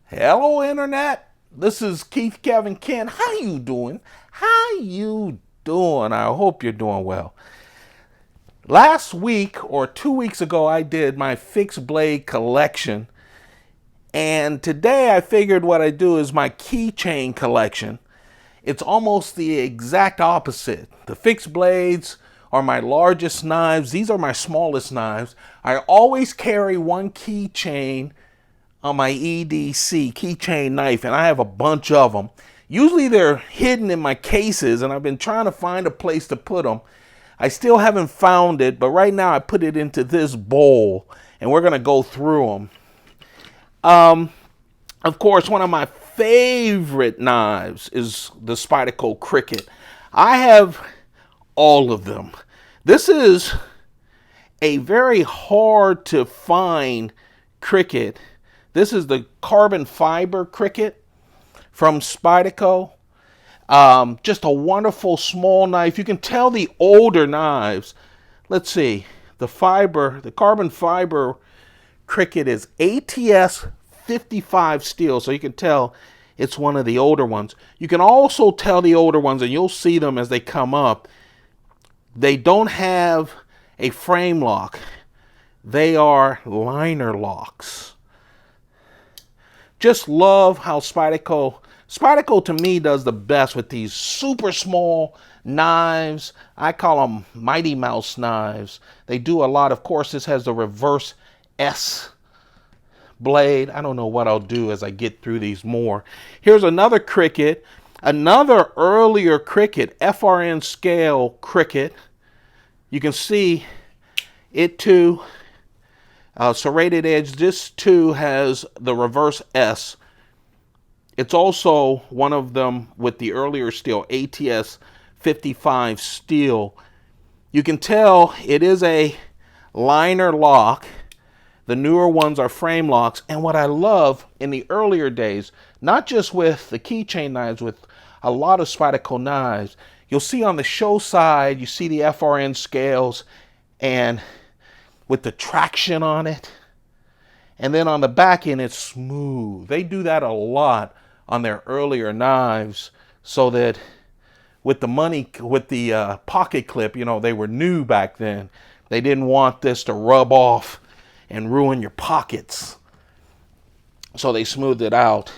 Hello, Internet. This is Keith Kevin Ken. How you doing? How you doing? I hope you're doing well. Last week or 2 weeks ago, I did my fixed blade collection. And today I figured what I do is my keychain collection. It's almost the exact opposite. The fixed blades are my largest knives. These are my smallest knives. I always carry one keychain on my EDC keychain knife, and I have a bunch of them. Usually they're hidden in my cases, and I've been trying to find a place to put them. I still haven't found it, but right now I put it into this bowl, and we're going to go through them. Of course, one of my favorite knives is the Spyderco Cricket. I have all of them. This is a very hard to find cricket. This is the carbon fiber cricket from Spyderco. Just a wonderful small knife. You can tell the older knives. Let's see. The carbon fiber cricket is ATS 55 steel, so you can tell it's one of the older ones. You can also tell the older ones, and you'll see them as they come up. They don't have a frame lock. They are liner locks. Just love how Spyderco to me does the best with these super small knives. I call them Mighty Mouse knives. They do a lot. Of course, this has the reverse S blade. I don't know what I'll do as I get through these more. Here's another cricket, another earlier cricket, FRN scale cricket. You can see it too. Serrated edge. This too has the reverse S. It's also one of them with the earlier steel, ATS 55 steel. You can tell it is a liner lock. The newer ones are frame locks. And what I love in the earlier days, not just with the keychain knives, with a lot of Spyderco knives, you'll see on the show side, you see the FRN scales and with the traction on it. And then on the back end, it's smooth. They do that a lot on their earlier knives so that with the pocket clip, they were new back then. They didn't want this to rub off and ruin your pockets. So they smoothed it out.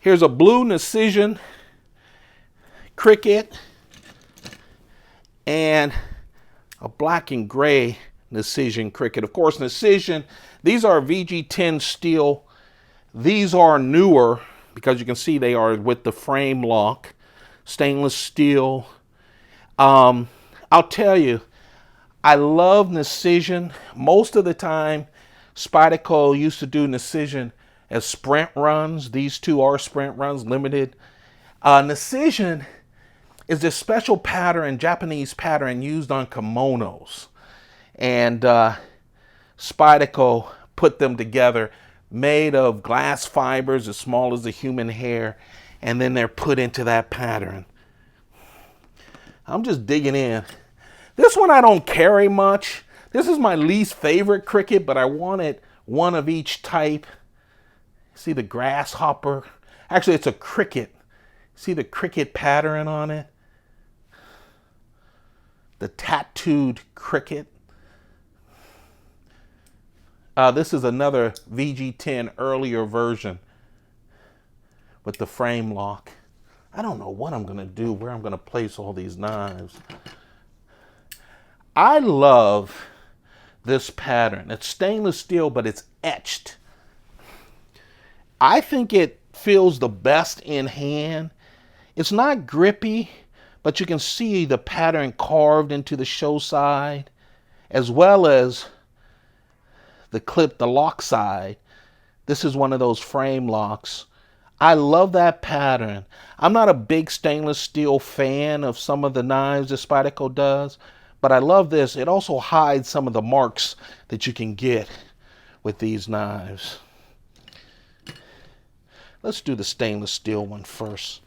Here's a blue Decision cricket and a black and gray Decision cricket. Of course, Decision, these are VG10 steel. These are newer because you can see they are with the frame lock, stainless steel. I'll tell you, I love Decision. Most of the time, Spyderco used to do Decision as sprint runs. These two are sprint runs, limited. Decision is this special pattern, Japanese pattern used on kimonos. And Spyderco put them together, made of glass fibers as small as a human hair, and then they're put into that pattern. I'm just digging in. This one I don't carry much. This is my least favorite cricket, but I wanted one of each type. See the grasshopper? Actually, it's a cricket. See the cricket pattern on it? The tattooed cricket. This is another VG10 earlier version with the frame lock. I don't know what I'm going to do, where I'm going to place all these knives. I love this pattern. It's stainless steel, but it's etched. I think it feels the best in hand. It's not grippy, but you can see the pattern carved into the show side, as well as the clip, the lock side. This is one of those frame locks. I love that pattern. I'm not a big stainless steel fan of some of the knives that Spyderco does, but I love this. It also hides some of the marks that you can get with these knives. Let's do the stainless steel one first.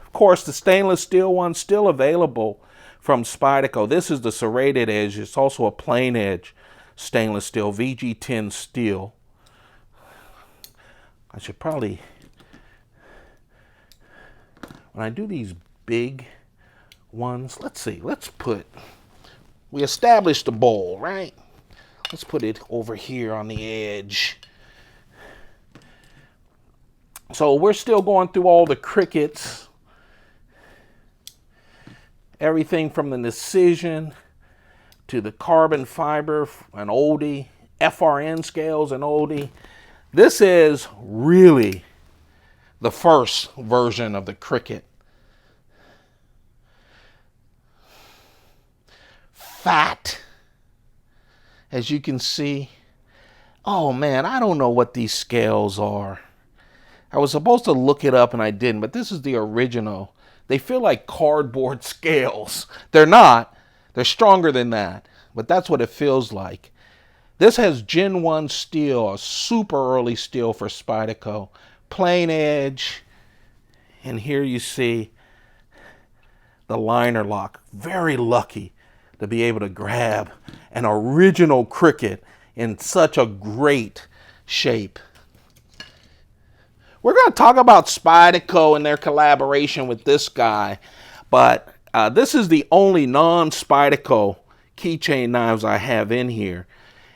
Of course, the stainless steel one's still available from Spyderco. This is the serrated edge. It's also a plain edge stainless steel, VG10 steel. I should probably, when I do these big ones, let's see, we established the bowl, right? Let's put it over here on the edge. So we're still going through all the crickets. Everything from the Decision to the carbon fiber, an oldie, FRN Scales, an oldie. This is really the first version of the cricket. Fat, as you can see. Oh man, I don't know what these scales are. I was supposed to look it up and I didn't, but this is the original. They feel like cardboard scales. They're not. They're stronger than that, but that's what it feels like. This has Gen 1 steel, a super early steel for Spyderco. Plain edge. And here you see the liner lock. Very lucky to be able to grab an original cricket in such a great shape. We're going to talk about Spyderco and their collaboration with this guy, but this is the only non-Spyderco keychain knives I have in here.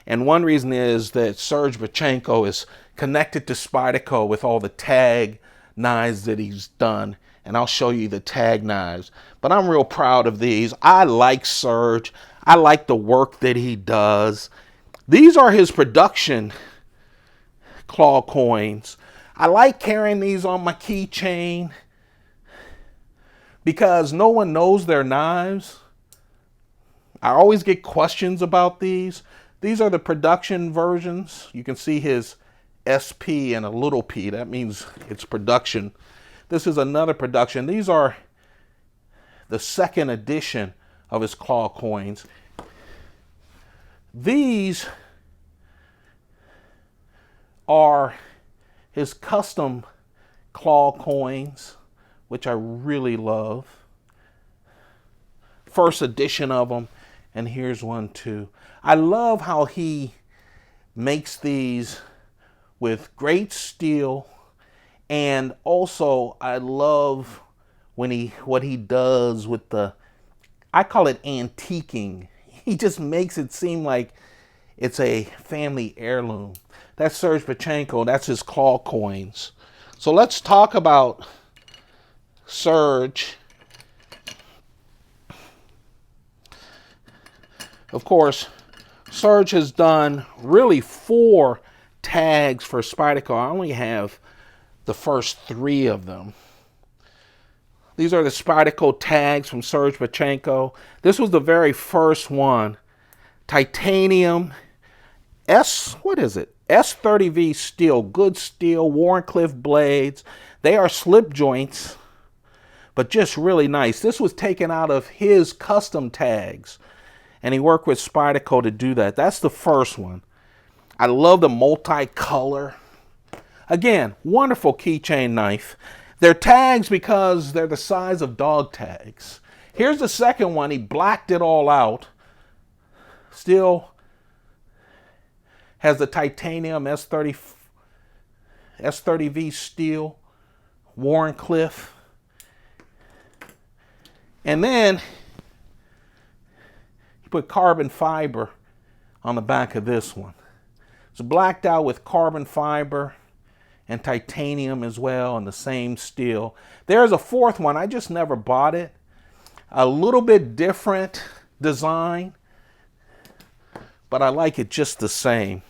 And one reason is that Serge Bachenko is connected to Spyderco with all the tag knives that he's done. And I'll show you the tag knives. But I'm real proud of these. I like Serge. I like the work that he does. These are his production claw coins. I like carrying these on my keychain because no one knows their knives. I always get questions about these. These are the production versions. You can see his SP and a little p. That means it's production. This is another production. These are the second edition of his claw coins. These are his custom claw coins, which I really love. First edition of them, and here's one too. I love how he makes these with great steel, and also I love when what he does with the, I call it antiquing. He just makes it seem like it's a family heirloom. That's Serge Bachenko. That's his claw coins. So let's talk about Serge. Of course, Serge has done really 4 tags for Spyderco. I only have the first 3 of them. These are the Spyderco tags from Serge Bachenko. This was the very first one. Titanium S30V steel, good steel, Wharncliffe blades. They are slip joints, but just really nice. This was taken out of his custom tags, and he worked with Spyderco to do that. That's the first one. I love the multicolor. Again, wonderful keychain knife. They're tags because they're the size of dog tags. Here's the second one. He blacked it all out. Still has the titanium S30V steel, Wharncliffe. And then he put carbon fiber on the back of this one. It's blacked out with carbon fiber and titanium as well, and the same steel. There's a fourth one. I just never bought it. A little bit different design, but I like it just the same.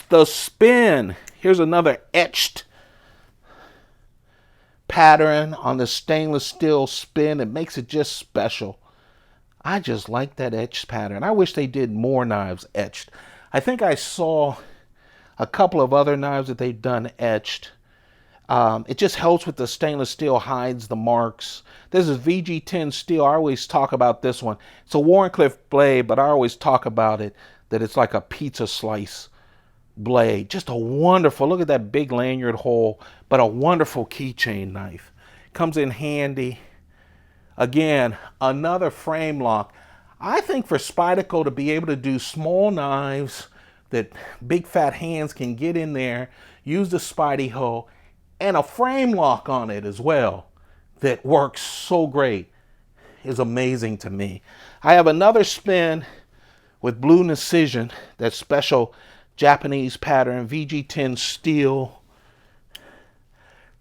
The Spin. Here's another etched pattern on the stainless steel Spin. It makes it just special. I just like that etched pattern. I wish they did more knives etched. I think I saw a couple of other knives that they've done etched. It just helps with the stainless steel, hides the marks. This is VG10 steel. I always talk about this one. It's a Wharncliffe blade, but I always talk about it that it's like a pizza slice blade. Just a wonderful, look at that big lanyard hole, but a wonderful keychain knife. Comes in handy. Again, another frame lock. I think for Spyderco to be able to do small knives that big fat hands can get in there, use the Spidey hoe, and a frame lock on it as well that works so great. Is amazing to me. I have another spin with blue Decision, that special Japanese pattern, VG10 steel.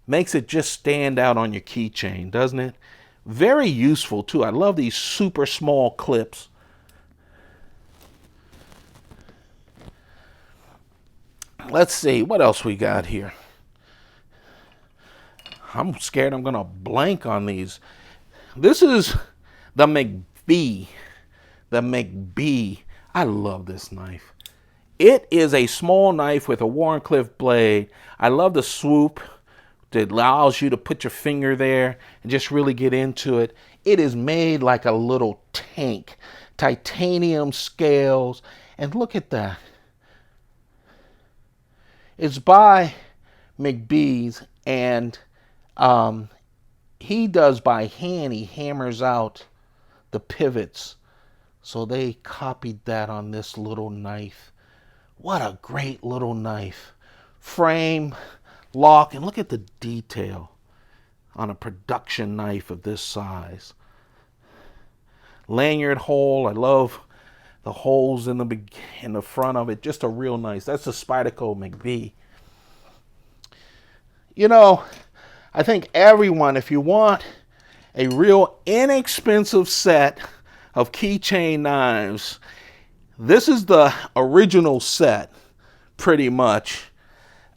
Makes it just stand out on your keychain, doesn't it? Very useful too. I love these super small clips. Let's see, what else we got here? I'm scared I'm gonna blank on these. This is the McBee. The McBee. I love this knife. It is a small knife with a Wharncliffe blade. I love the swoop that allows you to put your finger there and just really get into it. It is made like a little tank. Titanium scales. And look at that. It's by McBee's, and he does by hand. He hammers out the pivots. So they copied that on this little knife. What a great little knife. Frame, lock, and look at the detail on a production knife of this size. Lanyard hole. I love the holes in the front of it. Just a real nice. That's the Spyderco McBee. You know, I think everyone, if you want a real inexpensive set of keychain knives, this is the original set, pretty much,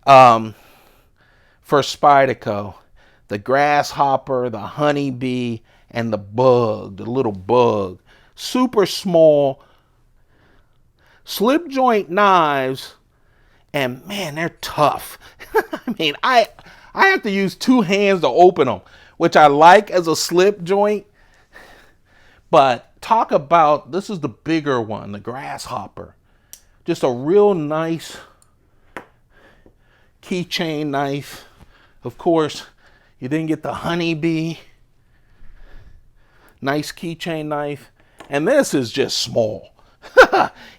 for Spyderco. The grasshopper, the honeybee, and the bug, the little bug. Super small, slip joint knives, and man, they're tough. I mean, I have to use two hands to open them, which I like as a slip joint. But talk about, this is the bigger one, the grasshopper. Just a real nice keychain knife. Of course, you didn't get the honeybee. Nice keychain knife. And this is just small.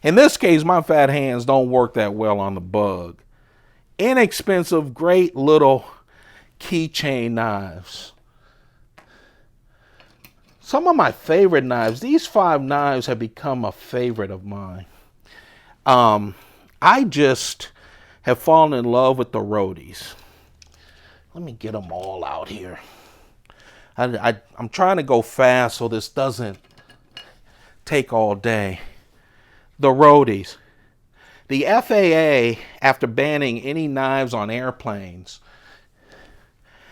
In this case, my fat hands don't work that well on the bug. Inexpensive, great little keychain knives. Some of my favorite knives. These 5 knives have become a favorite of mine. I just have fallen in love with the Roadies. Let me get them all out here. I'm trying to go fast so this doesn't take all day. The Roadies. The FAA, after banning any knives on airplanes,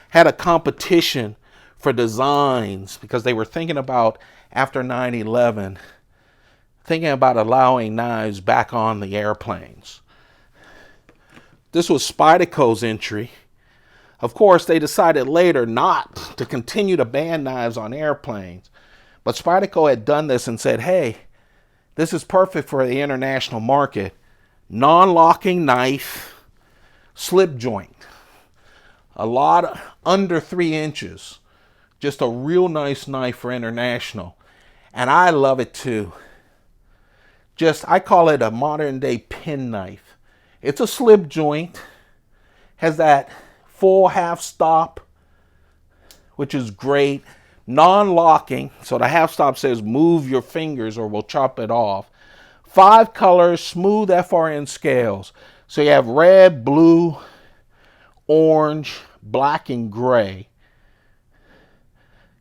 had a competition for designs because they were thinking about, after 9/11, thinking about allowing knives back on the airplanes. This was Spyderco's entry. Of course, they decided later not to continue to ban knives on airplanes. But Spyderco had done this and said, hey, this is perfect for the international market. Non-locking knife, slip joint. A lot under 3 inches. Just a real nice knife for international. And I love it too. I call it a modern day pen knife. It's a slip joint. Has that full half stop, which is great. Non-locking, so the half stop says move your fingers or we'll chop it off. 5 colors, smooth FRN scales. So you have red, blue, orange, black, and gray.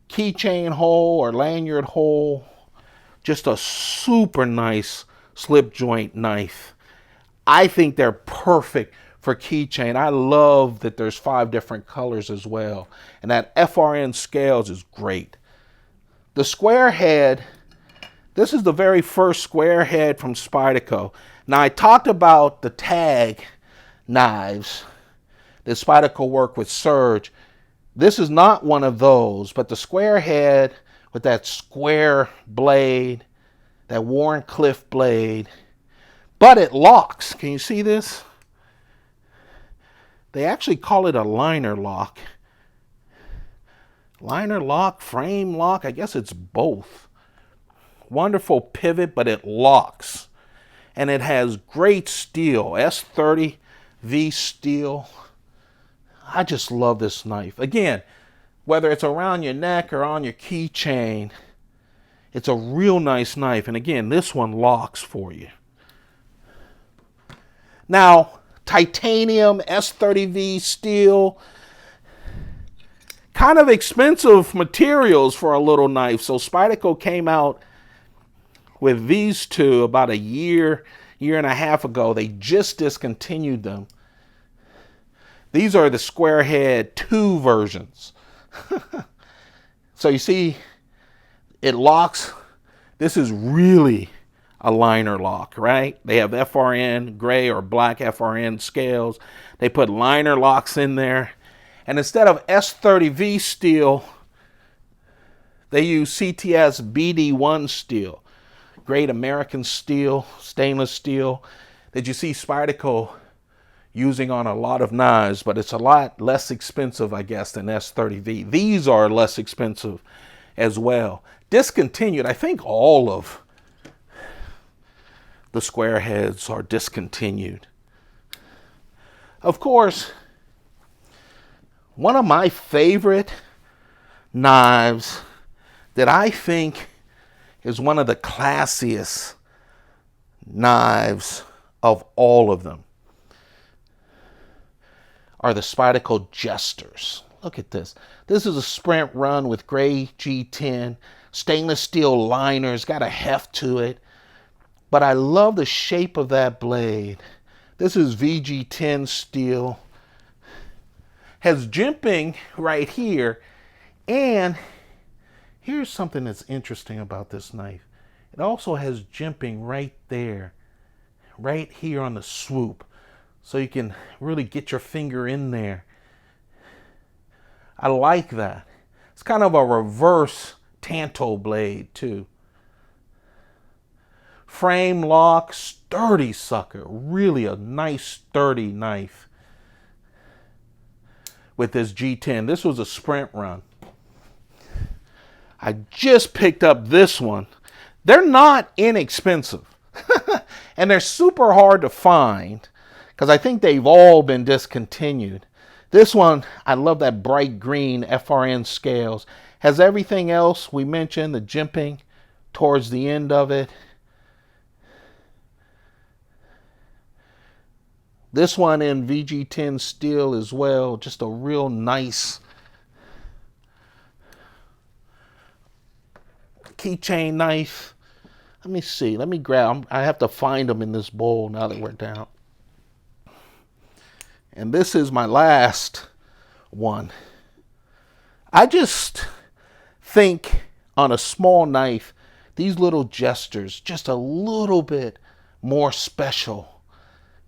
Keychain hole or lanyard hole. Just a super nice slip joint knife. I think they're perfect for keychain. I love that there's 5 different colors as well. And that FRN Scales is great. The square head, this is the very first square head from Spyderco. Now I talked about the tag knives that Spyderco worked with Surge. This is not one of those, but the square head with that square blade, that Wharncliffe blade, but it locks. Can you see this? They actually call it a liner lock. Liner lock, frame lock, I guess it's both. Wonderful pivot, but it locks. And it has great steel, S30V steel. I just love this knife. Again, whether it's around your neck or on your keychain, it's a real nice knife. And again, this one locks for you. Now, titanium, S30V steel, kind of expensive materials for a little knife. So Spyderco came out with these two about a year and a half ago. They just discontinued them. These are the square head 2 versions. So you see, it locks. This is really a liner lock, right? They have FRN gray or black FRN scales. They put liner locks in there. And instead of S30V steel, they use CTS BD1 steel. Great American steel, stainless steel, that you see Spyderco using on a lot of knives, but it's a lot less expensive, I guess, than S30V. These are less expensive as well. Discontinued, I think all of the square heads are discontinued. Of course, one of my favorite knives that I think is one of the classiest knives of all of them are the Spyderco Jesters. Look at this. This is a sprint run with gray G10, stainless steel liners, got a heft to it. But I love the shape of that blade. This is VG10 steel. Has jimping right here. And here's something that's interesting about this knife. It also has jimping right there, right here on the swoop. So you can really get your finger in there. I like that. It's kind of a reverse tanto blade too. Frame lock, sturdy sucker. Really a nice sturdy knife with this G10. This was a sprint run. I just picked up this one. They're not inexpensive. And they're super hard to find because I think they've all been discontinued. This one, I love that bright green FRN Scales. Has everything else we mentioned, the jimping towards the end of it. This one in VG10 steel as well. Just a real nice keychain knife. Let me see. Let me grab them. I have to find them in this bowl now that we're down. And this is my last one. I just think on a small knife, these little Jesters, just a little bit more special,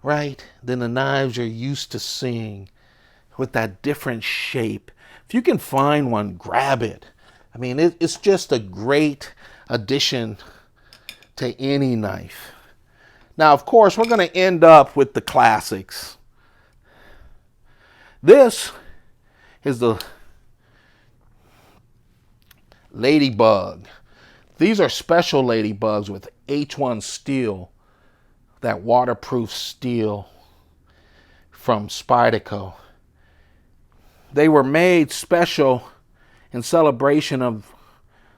right, than the knives you're used to seeing with that different shape. If you can find one, grab it. I mean, it's just a great addition to any knife. Now, of course, we're going to end up with the classics. This is the Ladybug. These are special Ladybugs with H1 steel, that waterproof steel from Spyderco. They were made special in celebration of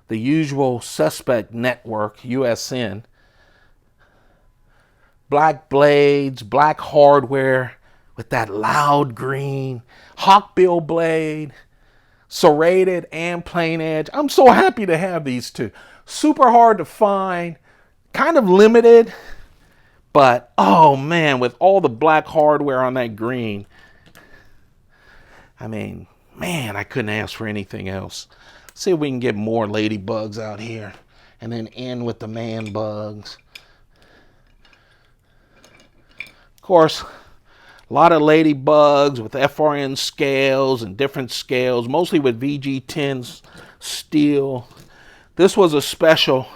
the Usual Suspect Network, USN. Black blades, black hardware with that loud green hawkbill blade, serrated and plain edge. I'm so happy to have these two. Super hard to find, kind of limited, but oh man, with all the black hardware on that green, I mean, man, I couldn't ask for anything else. See if we can get more Ladybugs out here and then end with the Manbugs. Of course, a lot of Ladybugs with FRN scales and different scales, mostly with VG10 steel. This was a special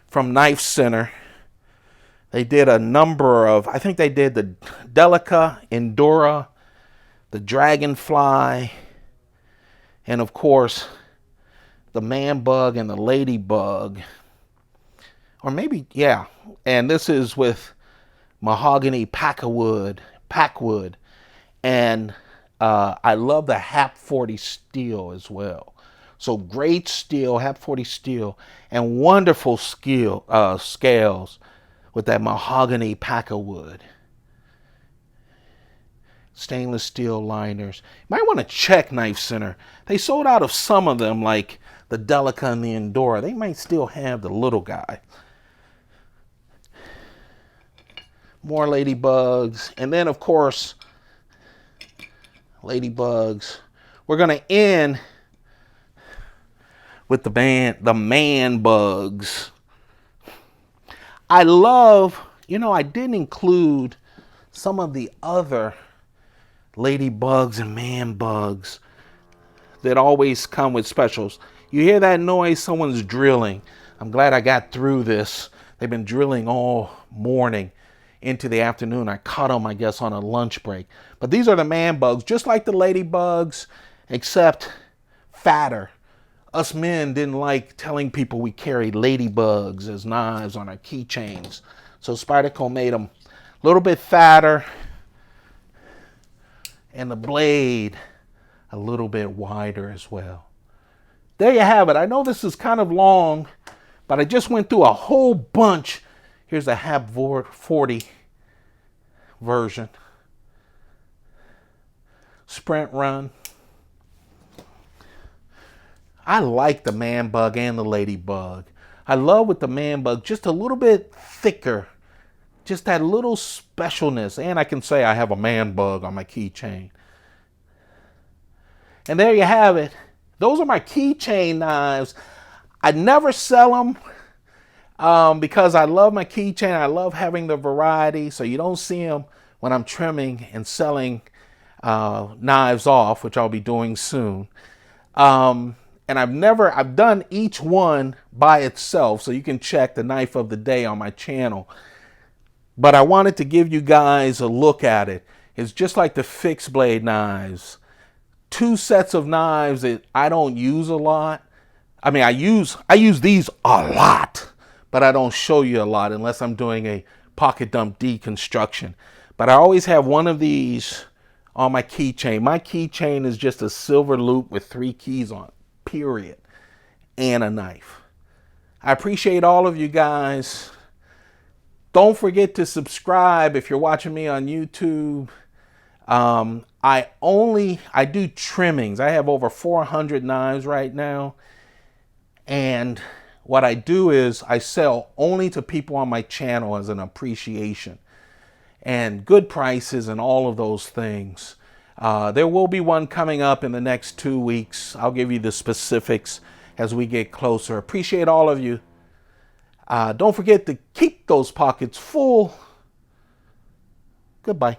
from Knife Center. They did a number of, I think they did the Delica, Endura, the Dragonfly, and of course, the Manbug and the Ladybug or maybe, yeah. And this is with mahogany packwood. And I love the Hap 40 steel as well. So great steel, Hap 40 steel, and wonderful scales with that mahogany packwood. Stainless steel liners. You might want to check Knife Center. They sold out of some of them, like the Delica and the Endora. They might still have the little guy. More Ladybugs. And then, of course, Ladybugs. We're going to end with the Manbugs. I love, I didn't include some of the other Ladybugs and Manbugs that always come with specials. You hear that noise? Someone's drilling. I'm glad I got through this. They've been drilling all morning into the afternoon. I caught them, I guess, on a lunch break. But these are the Manbugs, just like the Ladybugs, except fatter. Us men didn't like telling people we carried Ladybugs as knives on our keychains. So Spyderco made them a little bit fatter and the blade a little bit wider as well. There you have it. I know this is kind of long, but I just went through a whole bunch. Here's a Hap 40 version. Sprint run. I like the Manbug and the Ladybug. I love with the Manbug, just a little bit thicker. Just that little specialness. And I can say I have a Manbug on my keychain. And there you have it. Those are my keychain knives. I never sell them because I love my keychain. I love having the variety. So you don't see them when I'm trimming and selling knives off, which I'll be doing soon. And I've done each one by itself, so you can check the knife of the day on my channel. But I wanted to give you guys a look at it. It's just like the fixed blade knives. Two sets of knives that I don't use a lot. I mean, I use these a lot, but I don't show you a lot unless I'm doing a pocket dump deconstruction. But I always have one of these on my keychain. My keychain is just a silver loop with 3 keys on it, period, and a knife. I appreciate all of you guys. Don't forget to subscribe if you're watching me on YouTube. I do trimmings. I have over 400 knives right now. And what I do is I sell only to people on my channel as an appreciation. And good prices and all of those things. There will be one coming up in the next 2 weeks. I'll give you the specifics as we get closer. Appreciate all of you. Don't forget to keep those pockets full. Goodbye.